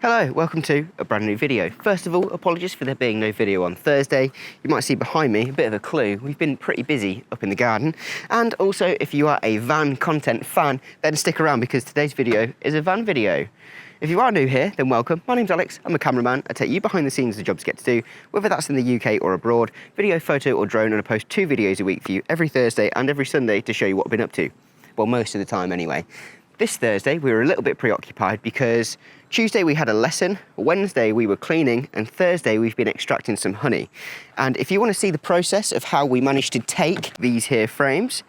Hello, welcome to a brand new video. First of all, apologies for there being no video on Thursday. You might see behind me a bit of a clue. We've been pretty busy up in the garden. And also, if you are a van content fan, then stick around because today's video is a van video. If you are new here, then welcome. My name's Alex, I'm a cameraman. I take you behind the scenes of the jobs you get to do, whether that's in the UK or abroad, video, photo or drone, and I post 2 videos a week for you every Thursday and every Sunday to show you what I've been up to. Well, most of the time anyway. This Thursday, we were a little bit preoccupied because Tuesday we had a lesson, Wednesday we were cleaning, and Thursday we've been extracting some honey. And if you want to see the process of how we managed to take these here frames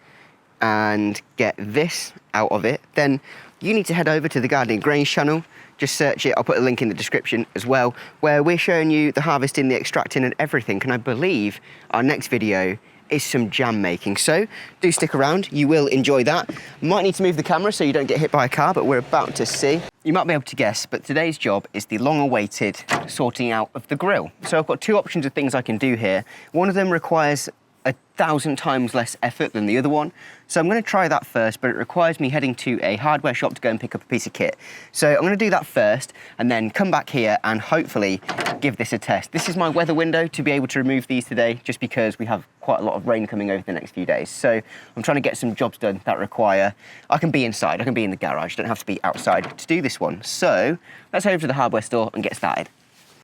and get this out of it, then you need to head over to the Gardening Grains channel. Just search it, I'll put a link in the description as well, where we're showing you the harvesting, the extracting and everything. And I believe our next video is some jam making, so do stick around, you will enjoy that. Might need to move the camera so you don't get hit by a car, but we're about to see. You might be able to guess, but today's job is the long-awaited sorting out of the grill. So I've got 2 options of things I can do here. One of them requires 1,000 times less effort than the other one. So I'm going to try that first, but it requires me heading to a hardware shop to go and pick up a piece of kit. So I'm going to do that first and then come back here and hopefully give this a test. This is my weather window to be able to remove these today, just because we have quite a lot of rain coming over the next few days. So I'm trying to get some jobs done that require, I can be inside, I can be in the garage, don't have to be outside to do this one. So let's head over to the hardware store and get started.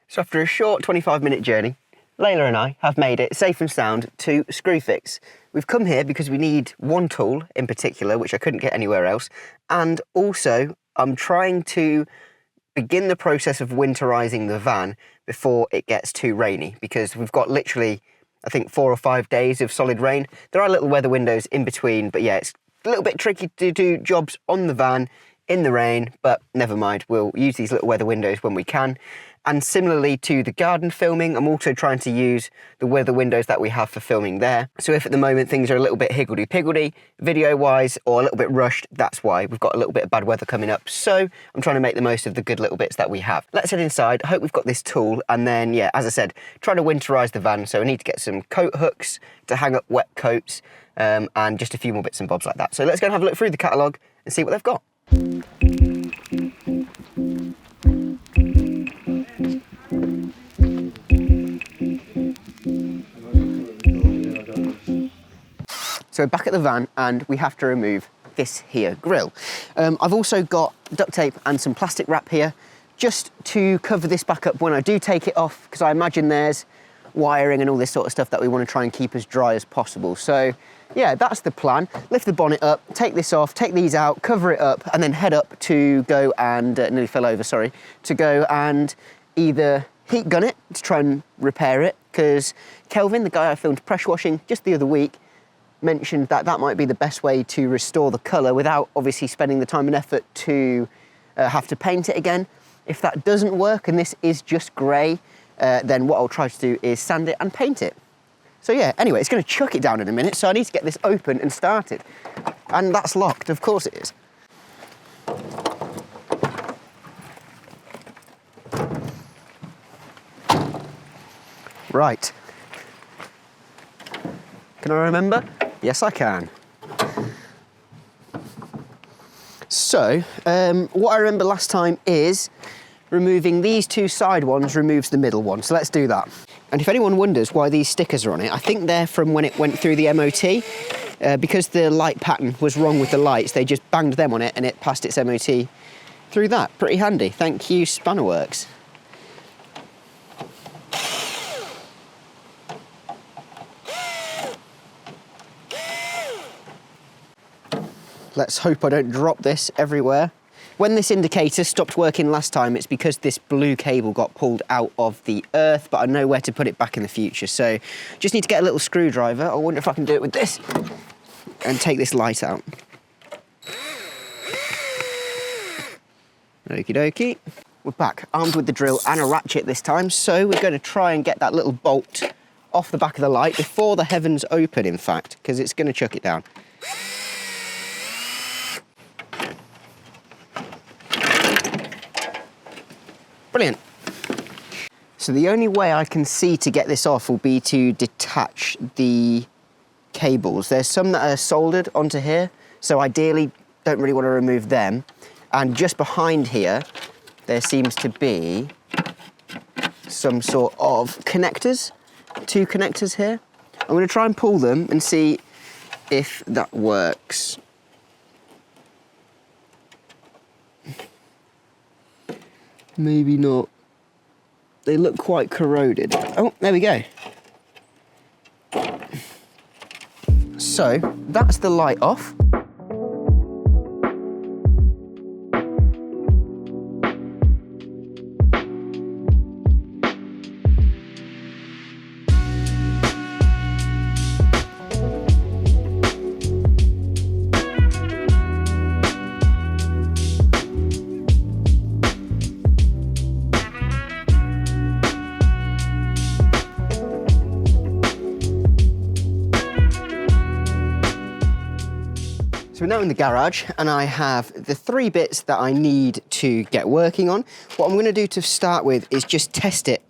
So after a short 25-minute journey, Layla and I have made it safe and sound to Screwfix. We've come here because we need one tool in particular, which I couldn't get anywhere else. And also, I'm trying to begin the process of winterizing the van before it gets too rainy, because we've got literally, I think, 4 or 5 days of solid rain. There are little weather windows in between, but yeah, it's a little bit tricky to do jobs on the van in the rain, but never mind, we'll use these little weather windows when we can. And similarly to the garden filming, I'm also trying to use the weather windows that we have for filming there. So if at the moment things are a little bit higgledy-piggledy, video-wise, or a little bit rushed, that's why. We've got a little bit of bad weather coming up, so I'm trying to make the most of the good little bits that we have. Let's head inside. I hope we've got this tool, and then, yeah, as I said, trying to winterize the van, so I need to get some coat hooks to hang up wet coats, and just a few more bits and bobs like that. So let's go and have a look through the catalogue and see what they've got. So we're back at the van and we have to remove this here grill. I've also got duct tape and some plastic wrap here just to cover this back up when I do take it off, because I imagine there's wiring and all this sort of stuff that we want to try and keep as dry as possible. So yeah, that's the plan. Lift the bonnet up, take this off, take these out, cover it up, and then head up to go and, nearly fell over, sorry, to go and either heat gun it to try and repair it, because Kelvin, the guy I filmed pressure washing just the other week, mentioned that that might be the best way to restore the colour without obviously spending the time and effort to have to paint it again. If that doesn't work and this is just grey, then what I'll try to do is sand it and paint it. So yeah, anyway, it's going to chuck it down in a minute, so I need to get this open and started. And that's locked, of course it is. Right. Can I remember? Yes, I can. So, what I remember last time is removing these 2 side ones removes the middle one. So let's do that. And if anyone wonders why these stickers are on it, I think they're from when it went through the MOT. Because the light pattern was wrong with the lights, they just banged them on it and it passed its MOT through that. Pretty handy. Thank you, Spannerworks. Let's hope I don't drop this everywhere. When this indicator stopped working last time, it's because this blue cable got pulled out of the earth, but I know where to put it back in the future. So just need to get a little screwdriver. I wonder if I can do it with this and take this light out. Okie dokie. We're back, armed with the drill and a ratchet this time. So we're going to try and get that little bolt off the back of the light before the heavens open, in fact, because it's going to chuck it down. Brilliant. So the only way I can see to get this off will be to detach the cables. There's some that are soldered onto here, so ideally don't really want to remove them. And just behind here, there seems to be some sort of connectors, 2 connectors here. I'm going to try and pull them and see if that works. Maybe not. They look quite corroded. Oh, there we go. So, that's the light off. So we're now in the garage and I have the 3 bits that I need to get working on. What I'm going to do to start with is just test it,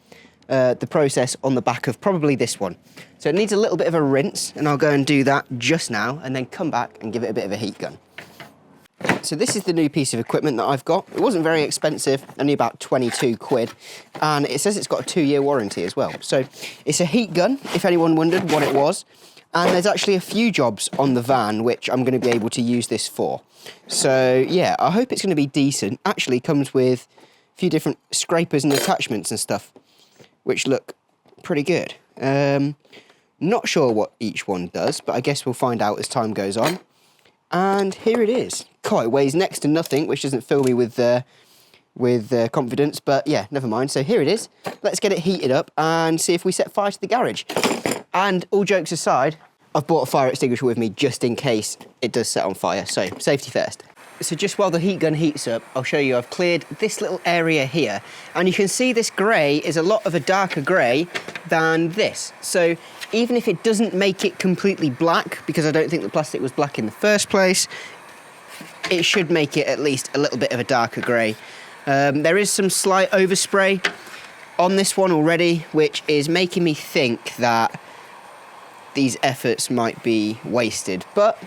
the process on the back of probably this one. So it needs a little bit of a rinse and I'll go and do that just now and then come back and give it a bit of a heat gun. So this is the new piece of equipment that I've got. It wasn't very expensive, only about 22 quid. And it says it's got a 2-year warranty as well. So it's a heat gun, if anyone wondered what it was. And there's actually a few jobs on the van which I'm going to be able to use this for. So yeah, I hope it's going to be decent. Actually comes with a few different scrapers and attachments and stuff, which look pretty good. Not sure what each one does, but I guess we'll find out as time goes on. And here it is. God, it weighs next to nothing, which doesn't fill me with confidence, but yeah, never mind. So here it is. Let's get it heated up and see if we set fire to the garage. And all jokes aside, I've brought a fire extinguisher with me just in case it does set on fire, so safety first. So just while the heat gun heats up, I'll show you I've cleared this little area here, and you can see this grey is a lot of a darker grey than this. So even if it doesn't make it completely black, because I don't think the plastic was black in the first place, it should make it at least a little bit of a darker grey. There is some slight overspray on this one already, which is making me think that these efforts might be wasted, but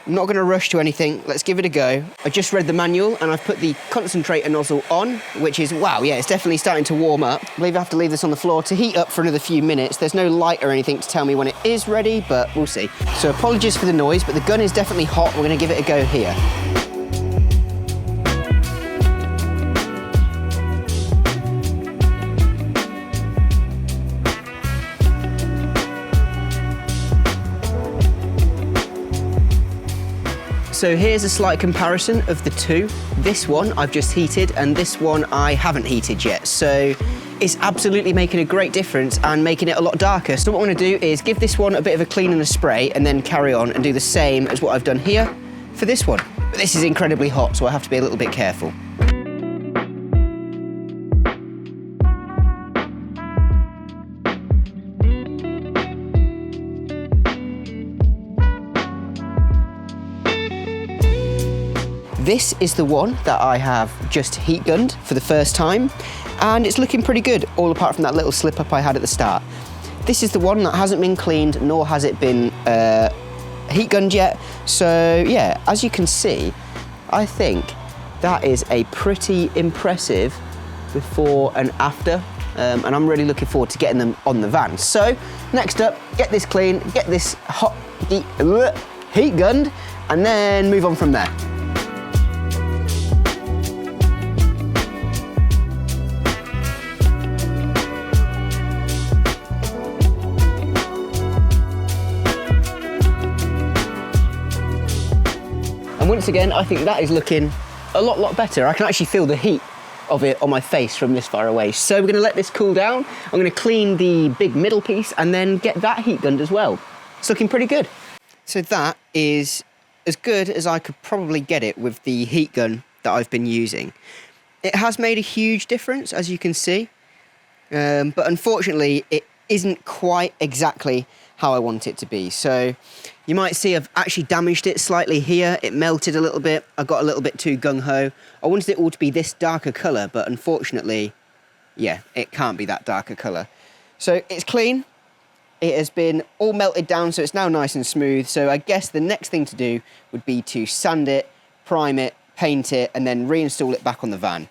I'm not going to rush to anything. Let's give it a go. I just read the manual and I've put the concentrator nozzle on, which is, wow, yeah, it's definitely starting to warm up. I believe I have to leave this on the floor to heat up for another few minutes. There's no light or anything to tell me when it is ready, but we'll see. So apologies for the noise, but the gun is definitely hot. We're going to give it a go here. So here's a slight comparison of the two. This one I've just heated and this one I haven't heated yet. So it's absolutely making a great difference and making it a lot darker. So what I'm going to do is give this one a bit of a clean and a spray and then carry on and do the same as what I've done here for this one. But this is incredibly hot, so I have to be a little bit careful. This is the one that I have just heat gunned for the first time, and it's looking pretty good, all apart from that little slip up I had at the start. This is the one that hasn't been cleaned, nor has it been heat gunned yet. So yeah, as you can see, I think that is a pretty impressive before and after, and I'm really looking forward to getting them on the van. So next up, get this clean, get this hot heat gunned, and then move on from there. And once again, I think that is looking a lot better. I can actually feel the heat of it on my face from this far away. So we're gonna let this cool down. I'm gonna clean the big middle piece and then get that heat gunned as well. It's looking pretty good. So that is as good as I could probably get it with the heat gun that I've been using. It has made a huge difference, as you can see, but unfortunately, it isn't quite exactly how I want it to be. So you might see I've actually damaged it slightly here. It melted a little bit. I got a little bit too gung-ho. I wanted it all to be this darker colour, but unfortunately, yeah, it can't be that darker colour. So it's clean. It has been all melted down, so it's now nice and smooth. So I guess the next thing to do would be to sand it, prime it, paint it, and then reinstall it back on the van.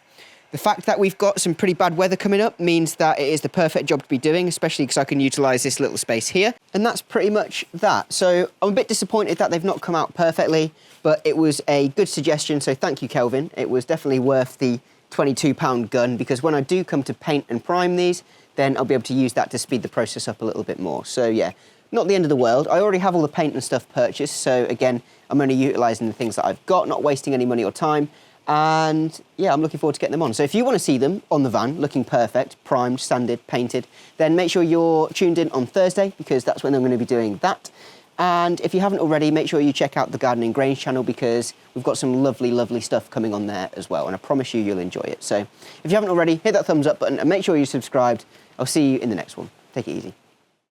The fact that we've got some pretty bad weather coming up means that it is the perfect job to be doing, especially because I can utilise this little space here. And that's pretty much that. So I'm a bit disappointed that they've not come out perfectly, but it was a good suggestion, so thank you, Kelvin. It was definitely worth the £22 gun, because when I do come to paint and prime these, then I'll be able to use that to speed the process up a little bit more. So yeah, not the end of the world. I already have all the paint and stuff purchased, so again, I'm only utilising the things that I've got, not wasting any money or time. And yeah, I'm looking forward to getting them on. So if you want to see them on the van, looking perfect, primed, sanded, painted, then make sure you're tuned in on Thursday, because that's when I'm going to be doing that. And if you haven't already, make sure you check out the Gardening Grange channel, because we've got some lovely, lovely stuff coming on there as well. And I promise you, you'll enjoy it. So if you haven't already, hit that thumbs up button and make sure you're subscribed. I'll see you in the next one. Take it easy.